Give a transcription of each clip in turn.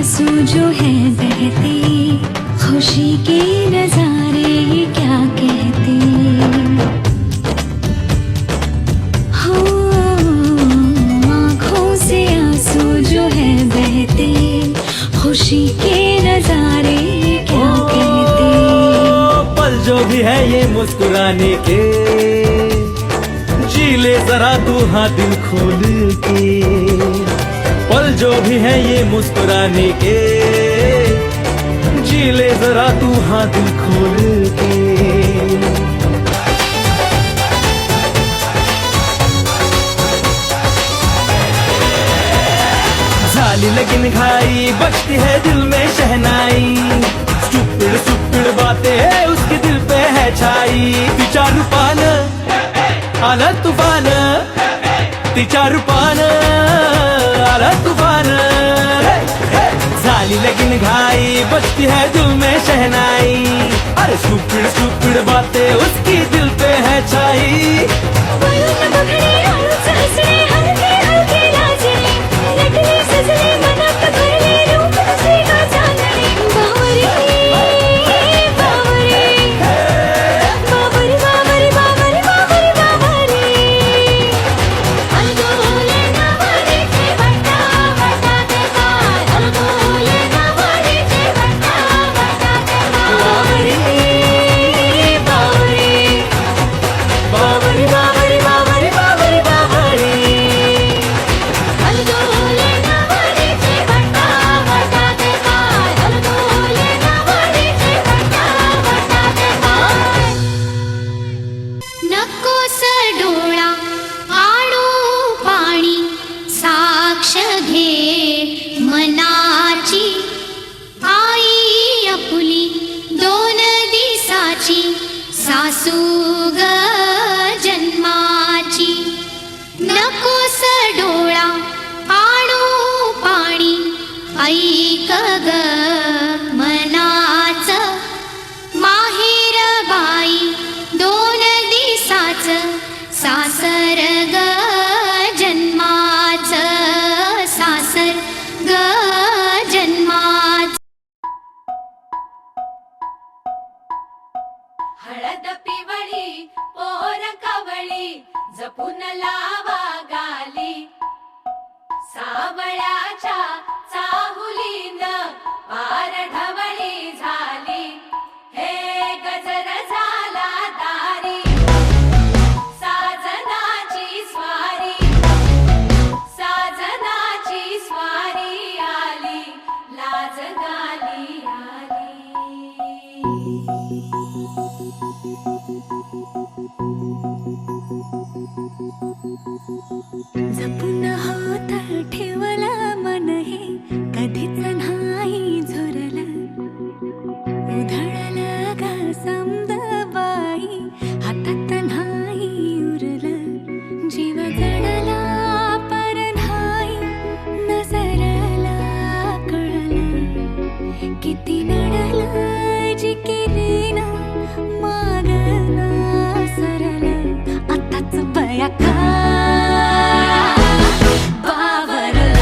आंसू जो है बहते, खुशी के नजारे ये क्या कहते। हो आँखों से आंसू जो है बहते, खुशी के नजारे ये क्या कहते। पल जो भी है ये मुस्कुराने के, जी ले जरा तू हाँ दिल खोल के। पल जो भी है ये मुस्कुराने के, जी ले जरा तू हाँ दिल खोल के। झाली लगन घाई बजती है दिल में शहनाई, स्टूपिड स्टूपिड बातें है उसके दिल पे है छाई। तिच्या रूपानं आलं तूफान, तिच्या रूपानं आलं तूफान। झाली लगन घाई बजती है दिल में शहनाई, अरे स्टूपिड स्टूपिड बातें उसकी दिल पे है छाई। सासू ग जन्माची, नकोस डोळा आणू पाणी, ऐक ग मनाच माहेर बाई, 2 दिवसाच सासर ग जन्माच, सासर ग जन्माच। हळद पिवळी पोर कवळी, जपून लावा गाली, सावळ्याच्या चाहुलीन पार ढवळी झाली। हे गजर झाला दारी, साजनाची स्वारी, साजनाची स्वारी आली, लाज गाली आली। जपून होत ठेवलं मन हे, कधीच नाही झुरलं, उधळलं ग समद बाई, हातात नाही उरलं। जीव जडला पर नाही नजरला कळलं, किती नडलं जी केली ना मागना सरलं। आताच बया का बावरलं,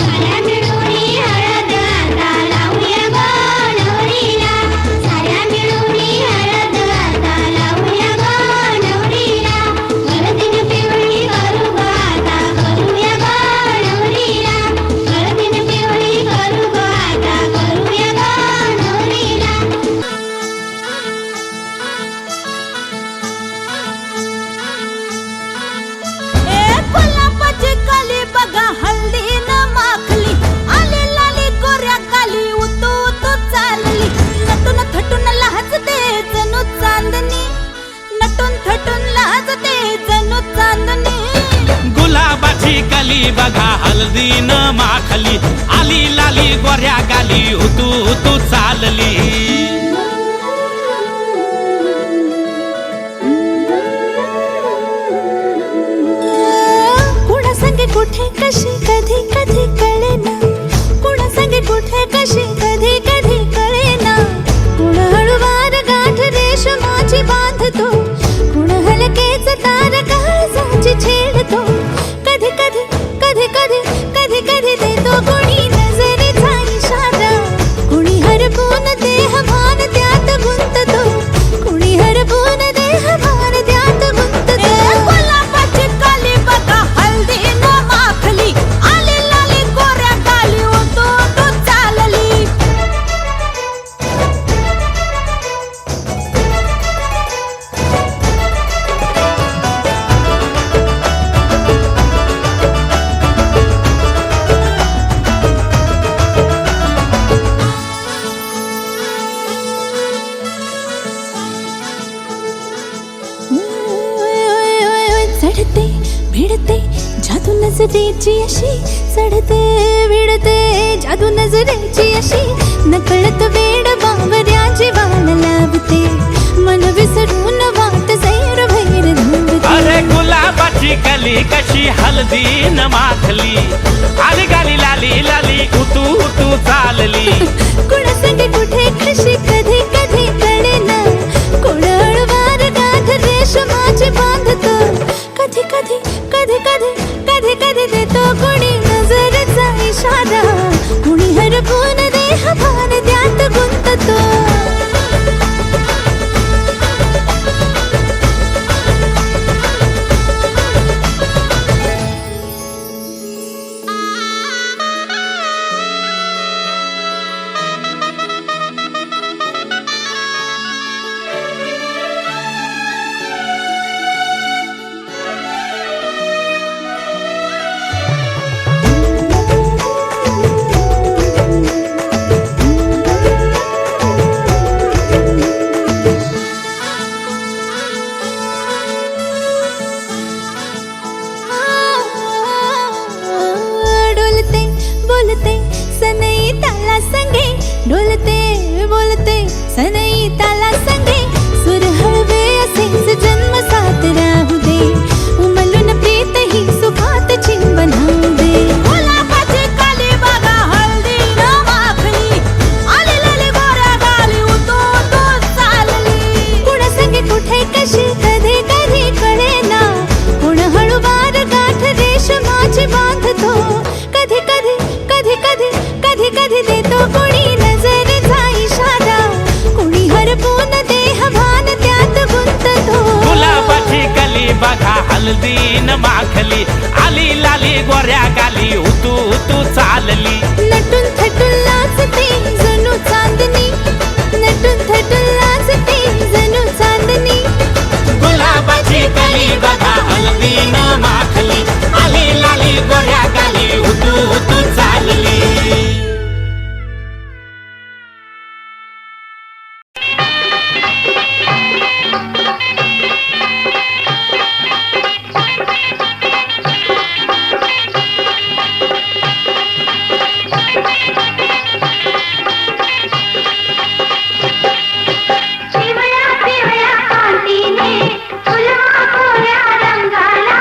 साऱ्या मिळून हळद आता लावूया ग नवरीला, साऱ्या मिळून हळद आता लावूया ग नवरीला, हळदीन पिवळी करू ग आता करूया ग नवरीला, हळदीन पिवळी करू ग आता करूया ग नवरीला. गुलाबाची कली बघा हल्दीनं माखली, आली लाली गोऱ्या गाली उतू उतू चालली, नटून थटून लाजते जणू चांदणी, नटून थटून लाजते जणू चांदणी. गुलाबाची कली बघा हळदीनं माखली, आली लाली गोऱ्या गाली उतू उतू चालली. कुणा संगे कुठे कशी कधी कधी कळेना, कुणा संगे कुठे कशी कधी कधी कळेना, कुण हळूवार गाठ रेशमाची बांधतो, कुण हलकेच तार काळजाची छेडतो, कधी कधी कधी कधी कधी कधी देतो कुणी नजरेचा इशारा, कुणी हरपून देह भान त्यात गुंततो, कुणी हरपून देह भान त्यात गुंततो. गुलाबाची कली बघा हल्दीनं माखली, आली लाली गोऱ्या गाली उतू उतू चालली. चढते भिडते जादू नजरेची अशी, चढते भिडते जादू नजरेची अशी, नकळत वेड बावऱ्याची वाण लावते, मन विसरून वाट सैर भैर धावते. अरे गुलाबाची कली कशी हळदीनं माखली, आली गाली लाली लाली उतू उतू चालली. कुणा संगे कुठे कशी कधी कधी कळेना, कुण हळूवार गाठ रेशमाची बांधतो, कधी कधी कधी कधी कधी कधी देतो कुणी नजरेचा इशारा, कुणी हरपून देह भान त्यात गुंततो. डोलते बोलते सनई ताला संगे, डोलते बोलते सनई ताला संगे, सुर हळवे असेच जन्म साथ राहू दे, उमलून प्रीत ही सुखात चिंबन होऊ दे. गुलाबाची कली बघा हळदीनं माखली, आली लाली गोऱ्या गाली उतू उतू चालली. कुणा संगे कुठे कशी कधी कधी कळेना, कुण हळूवार गाठ रेशमाची बांधतो, कधी कधी कधी कधी कधी कधी देतो कुणी नजरेचा इशारा, कुणी हरपून देह भान त्यात गुंततो. गुलाबाची कली बघा हळदीनं माखली, आली लाली गोऱ्या गाली उतू उतू चालली. नटून थटून लाजते जणू चांदणी, नटून थटून लाजते जणू चांदणी. गुलाबाची कली बघा हळदीनं माखली, आली लाली गोऱ्या गाली उतू उतू चालली. पिवळ्या पिवळ्या कांतीने फुलवा कोऱ्या रंगाला,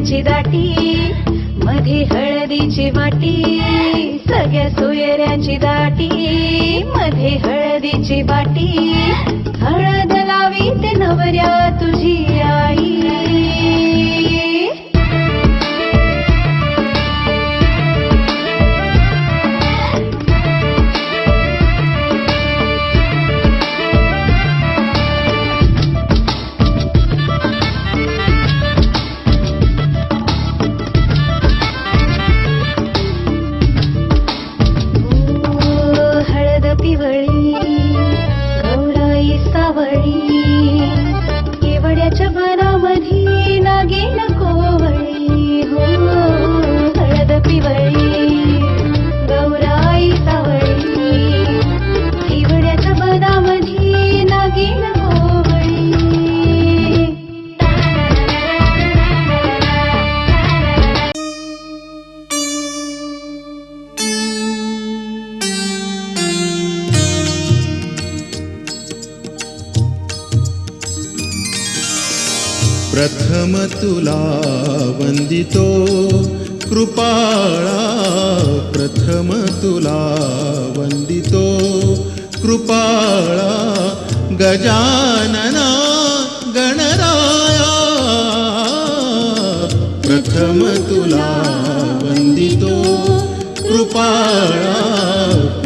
सोयऱ्यांची दाटी मध्ये हळदीची वाटी सगळ्या सोयऱ्यांची दाटी मध्ये हळदीची वाटी हळद लावी ते नवऱ्या तुझी आई गौराई सावळी केवड्याच्या बनामधी नागिन कोवळी हो हळद पिवळी गौराई सावळी केवड्याच्या बनामधी नागिन कोवळी प्रथम तुला वंदितो कृपाळा प्रथम तुला वंदितो कृपाळा गजानना गणराया प्रथम तुला वंदितो कृपाळा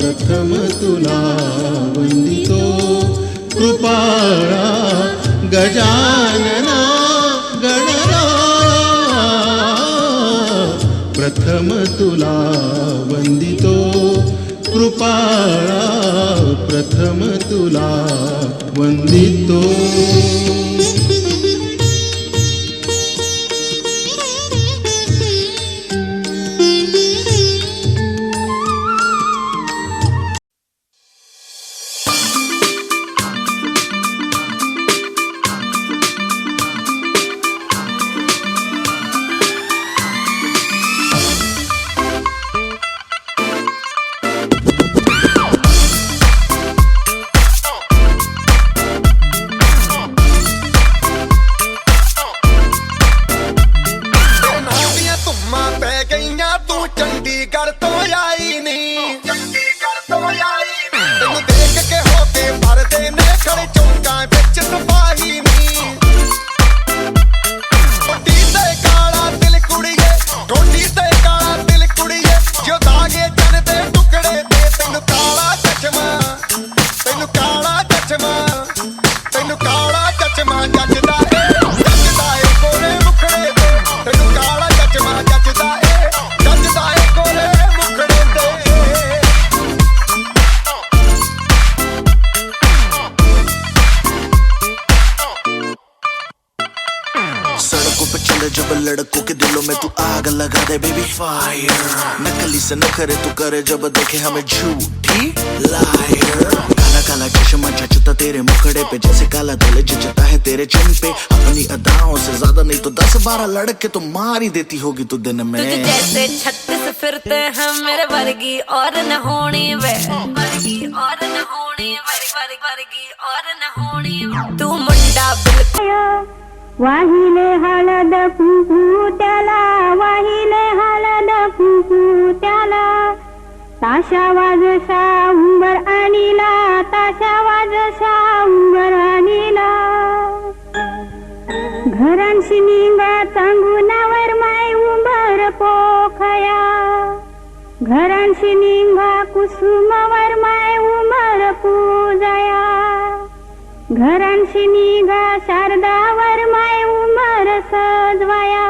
प्रथम तुला वंदितो कृपाळा गजानना गणराया प्रथम तुला वंदितो कृपाळा प्रथम तुला वंदितो जब लड़कों के दिलों में तू आग लगा दे बेबी फायर नकली से न करे तू करे जब देखे हमें झूठी लायर काला काला चश्मा जचता तेरे मुखड़े पे जैसे काला दिल जचता है तेरे चिन पे अपनी अदाओं से ज्यादा नहीं तो 10-12 लड़के तो मार ही देती होगी तू दिन में तुझे जैसे 36 फिरते हैं मेरे वर्गी और न होनी वे वर्गी और न होनी वर्गी और न होनी तू मुंडा बिल्कुल वाहिले हळद कुंकू त्याला वाहिले हळद कुंकू त्याला ताशा वाजशा उंबर आणीला ताशा वाजशा उंबर आणीला घरांशी निंगा चांगुनावर माय उंबर पोखया घरांशी निंगा कुसुमावर माय उंबर पूजया घरांशी निघा शारदावर माय उमर सजवाया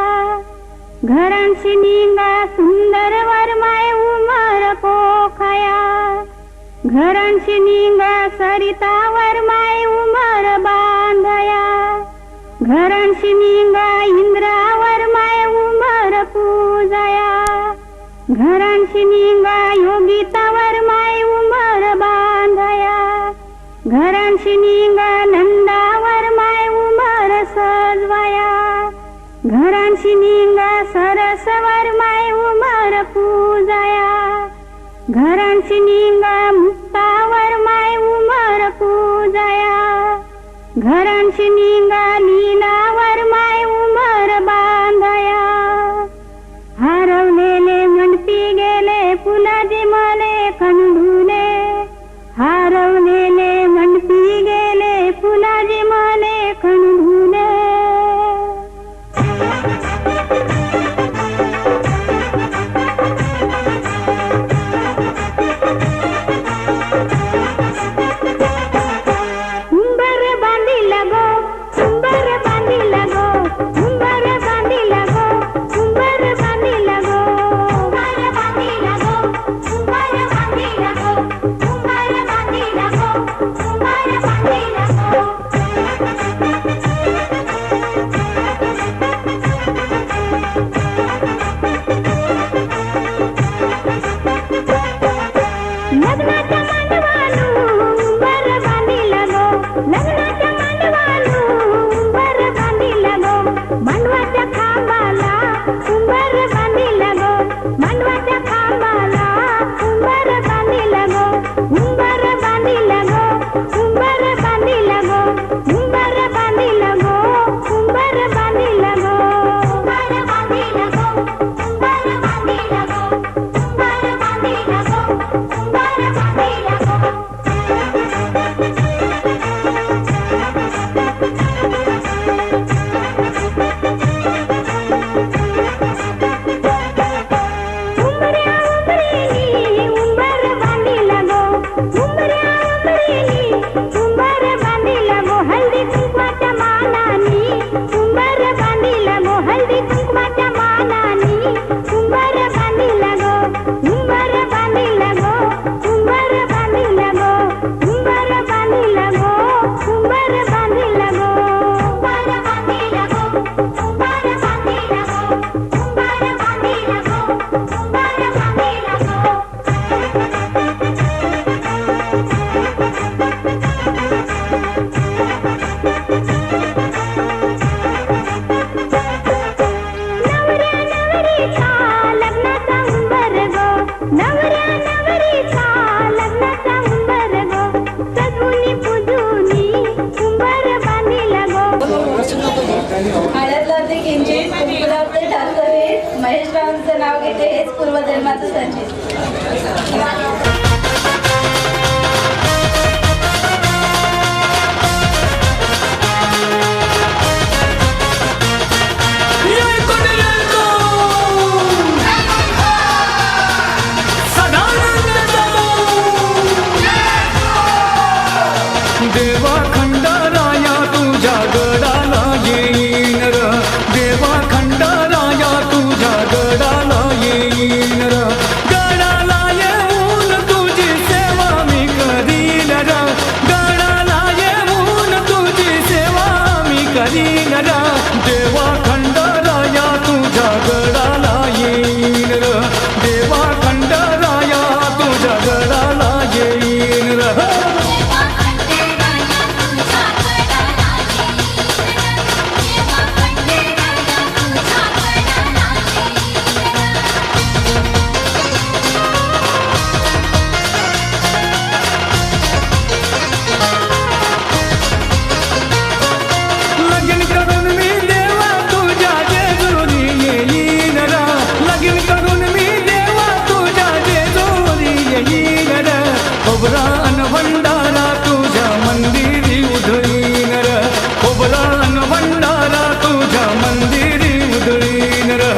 घरांशी निघा सुंदरवर माय उमर पोखया घरांशी निघा सरितावर माय उमर बांधया घरांशी निघा इंद्रावर माय उमर पूजया घरांशी निघा योगितावर माय उमर बांधया घरांशी निघा नंदावर माय उमर सजवाया घरांशी निघा सरसवर माय उमर पूजया घरांशी निघा मुक्तावर माय उमर पूजया घरांशी निघा लीलावर माय उमर बांधया महेश रावांचं नाव घेते, हेच पूर्वजन्माचं संचित. देवा खंडाराया तुझ्या गडाला येईन र, देवा खंडाराया तुझ्या गडाला येईन र, गडाला येऊन तुझी सेवा मी करीन र, गडाला येऊन तुझी सेवा मी करीन र, देवा खंडाराया तुझ्या गडाला येईन र, देवा खंडाराया तुझ्या गडाला येईन र. लगीन करून मी देवा तुझ्या जेजुरी येईन र, लगीन करून मी देवा तुझ्या जेजुरी येईन र, खोबरा अन भंडारा तुझ्या मंदिरी उधळीन र, खोबरा अन भंडारा तुझ्या मंदिरी उधळीन र.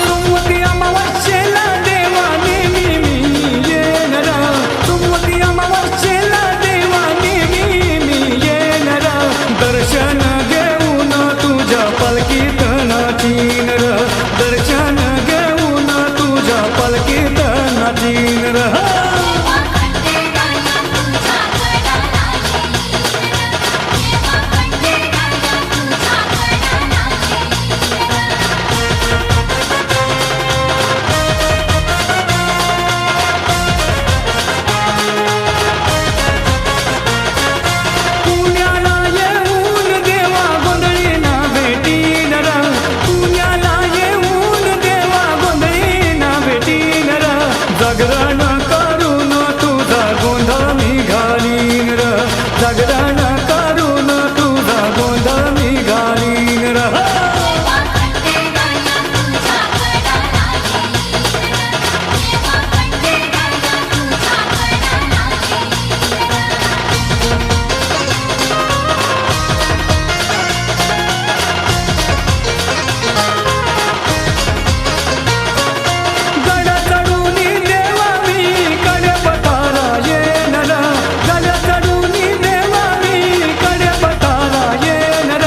सोमवती अमावास्येला देवा नेहमी मी येईन र, सोमवती अमावास्येला देवा नेहमी मी येईन र, दर्शन घेऊन तुझ्या पालखीत नाचीन र, दर्शन घेऊन तुझ्या पालखीत नाचीन र. पुण्याला येऊन देवा गोंधळीना भेटीन र, पुण्याला येऊन देवा गोंधळीना भेटीन र, जागरण करून तुझा गोंधळ मी घालीन र, जागरण करून तुझा गोंधळ मी घालीन र. गडा चढूनी देवा मी कडे पतारा येन र, गडा चढूनी देवा मी कडे पतारा येन र,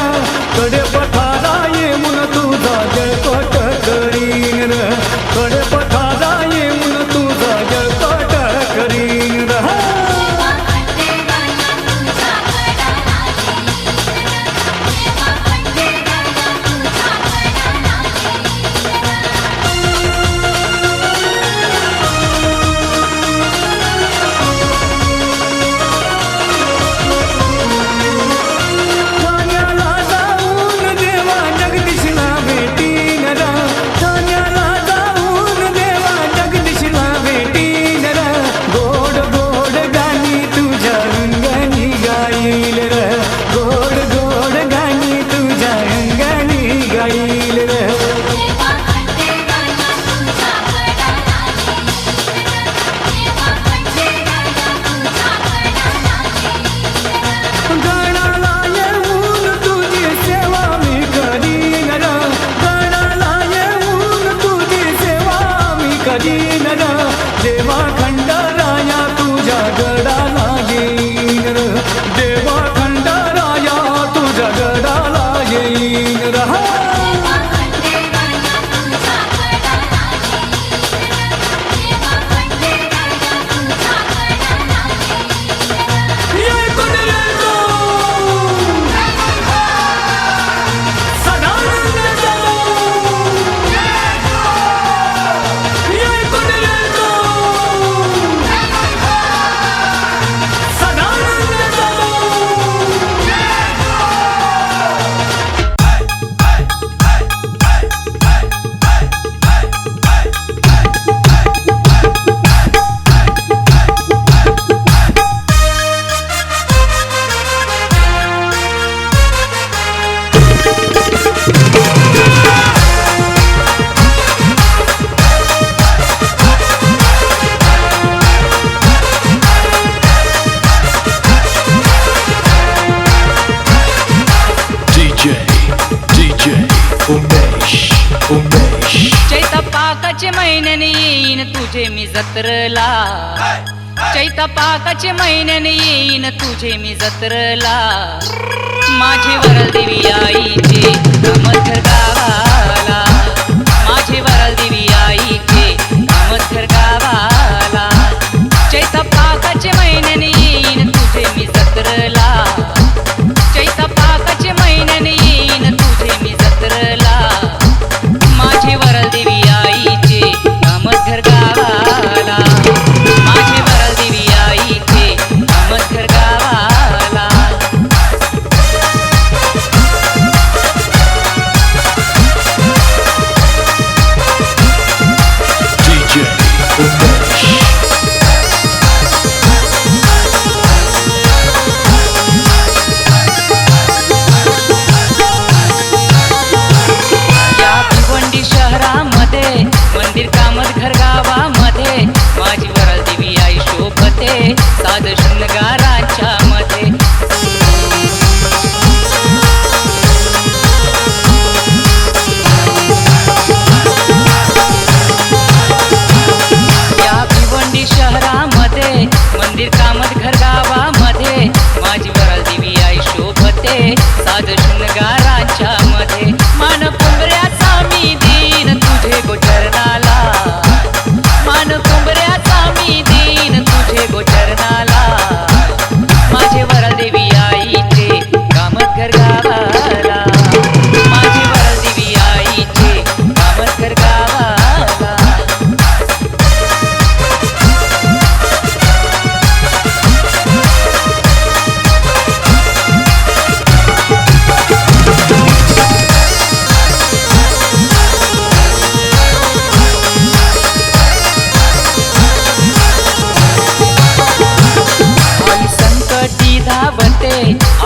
कडे पतारा येऊन तुझा जळकोट करीन र, कडे पतारा येऊन तुझा जळकोट करीन र. ठाण्याला जाऊन देवा जगदीशला भेटीन र, ठाण्याला जाऊन देवा जगदीशला भेटीन र, गोड गोड गाणी तुझ्या अंगणी गाईल र, गोड गोड गाणी तुझ्या अंगणी गाईल र. गडाला येऊन तुझी सेवा मी करीन र, गडाला येऊन तुझी सेवा मी करीन र, देवा खंडाराया तुझ्या गडाला येईन र, देवा खंडाराया तुझ्या गडाला येईन र. चैता पाकाचे महिन्याने येईन तुझे मी जत्रला चैता पाकाचे महिन्याने येईन तुझे मी जत्रला माझे वरल देवी आईचे कामथर गावाला माझे वरल देवी आईचे कामथर गावाला चैता पाकाचे महिन्याने येईन तुझे मी जत्रला चैता पाकाचे महिन्याने येईन तुझे मी जत्रला माझे वरल देवी आईचे कामथर गावाला माझे वरल देवी आईचे कामथर गावाला या भिवंडी शहरामध्ये मंदिर कामतघर गावामध्ये माझी वरल देवी आई शोभते साध शृंगाराच्या मध्ये या भिवंडी शहरामध्ये मंदिर कामतघर गावामध्ये माझी वरल देवी आई शोभते साध शृंगाराच्या मध्ये मान कुंबऱ्याचा मी दीन तुझे गोचरणाला मान कुंबऱ्याचा मी दीन तुझे गोचरणाला माझे वरल देवी आईचे कामतघर गावाला माझे वरल देवी आईचे कामतघर गावाला आई संकटी धावते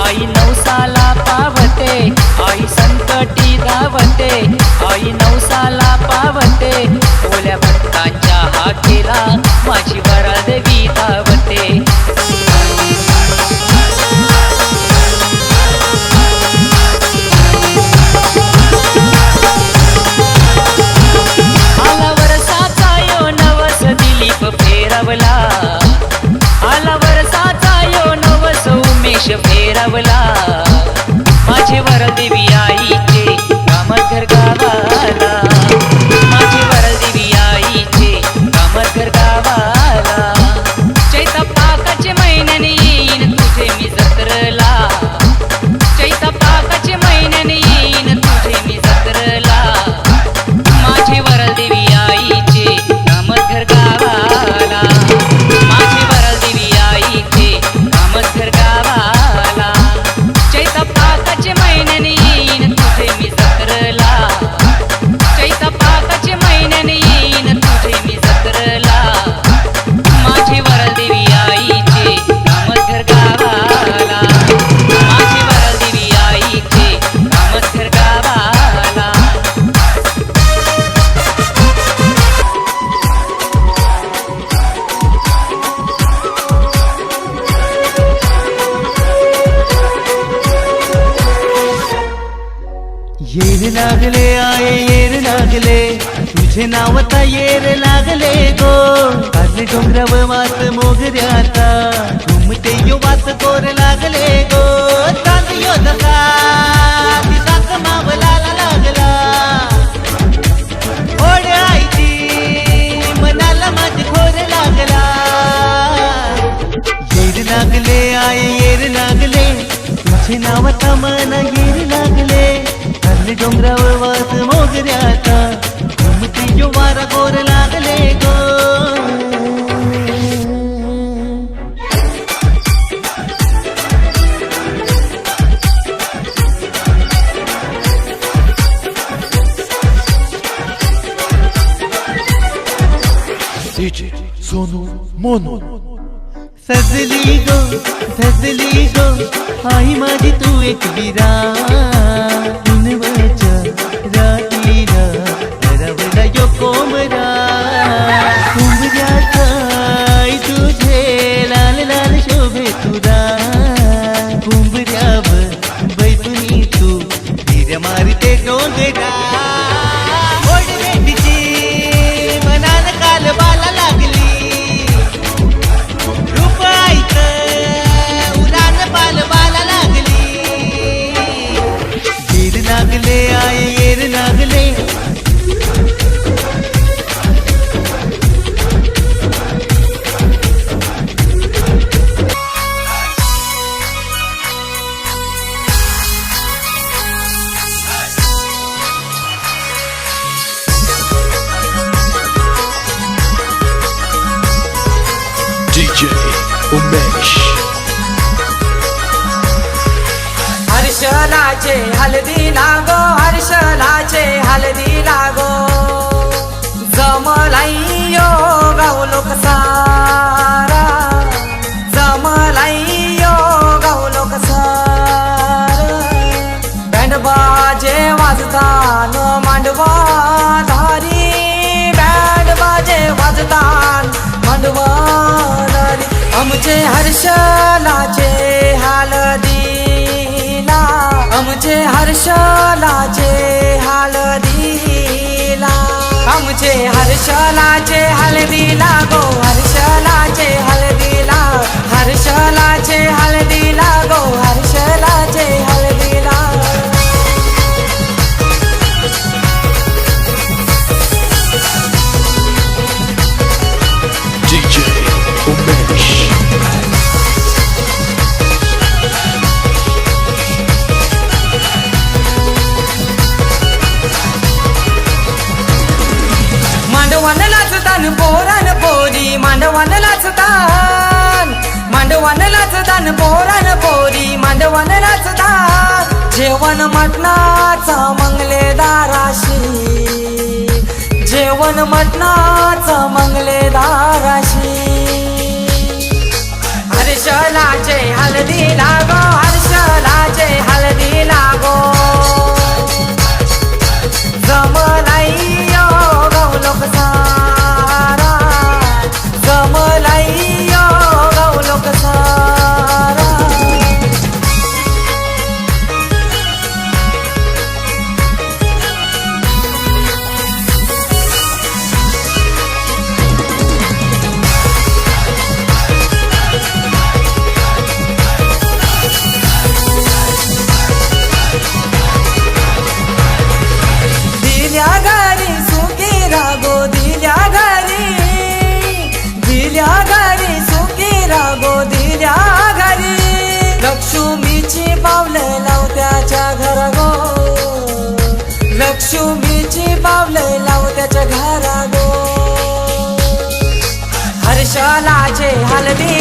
आई नवसाला पावते आई संकटी धावते आई नवसाला पावते ओल्या भक्तांच्या हाकेला माझी वरल देवी धावते आला वरसाचा यो नवस दिलीप फेरवला आला वरसाचा यो नवस उमेश फेरवला माझे वरल देवी आईचे कामतघर गावाला माझे वरल देवी आईचे कामतघर गावाला चैता पाकाचे महिन्याने येईन तुझे मी जत्रला चैता पाकाचे महिन्याने येईन तुझे मी जत्रला माझे वरल देवी आईचे कामतघर गावाला माझे वरल देवी आईचे कामतघर गावाला चैता पाकाचे महिन्याने येईन तुझे मी जत्रला चैता पाकाचे महिन्याने येईन तुझे मी जत्रला माझे वरल देवी आईचे कामतघर गावाला माझे वरल देवी आईचे कामतघर गावाला येर लागले आये येर लागले तुझे नावता येर लागले गो काढले डोंगराव वात मोगऱ्याचा घुमते यो वात कोर लागले गो चांद योधका तिसाक मावलाला लागला ओढ आईची मनाला माझ खोर लागला येर लागले आये येर लागले तुझे नावता मना येर लागले काढले डोंगराव वात मोगऱ्याचा घुमते यो वारा गोर लागले गो डीजे सोनू मोनू सजली गो आई माझी तू एक विरा उन्वच्या रात्रीला हरवला यो कोमरा कुंभऱ्याचा आई तुझे लाल लाल शोभे तुरा कुंभऱ्यावर बैठुनी तू हिऱ्या मारी ते डोंगरा ओढवेटीची मनान कालबाला लागली रूप ऐक उडान पालबाला लागली गिर लागले आये येर लागले DJ उमेश हर्षलाचे हलदी लागो हर्षलाचे हलदी लागो जमलाइयो गावलोक सारा जमलाइयो गावलोक सारा बँड बाजे वाजतान मांडवा धारी बँड बाजे वाजतान मांडवा धारी आमचे हर्षलाचे हलदीला आमचे हर्षलाचे हलदीला आमचे हर्षलाचे हलदीला गो हर्षलाचे हलदीला हर्षलाचे हलदीला गो हर्षलाचे हलदीला DJ उमेश मांडवान लाचतान पोरान पोरी मांडवान लाचतान मांडवान लाचतान पोरान पोरी मांडवान लाचतान जेवण मटणाचा मंगलेदाराशी जेवण मटणाचा मंगलेदाराशी हर्षलाचे हलदी लागो हर्षलाचे हलदी लागो जमलाइयो गावलोक सारा जमलाइयो गावलोक सारा दिल्या घरी सुखी रागो दिल्या घरी सुखी रागो दिल्या घरी लक्ष्मीची पावले लावत्याच्या घरा गो लक्ष्मीची पावले लावत्याच्या घरा गो हर्षलाचे हलदी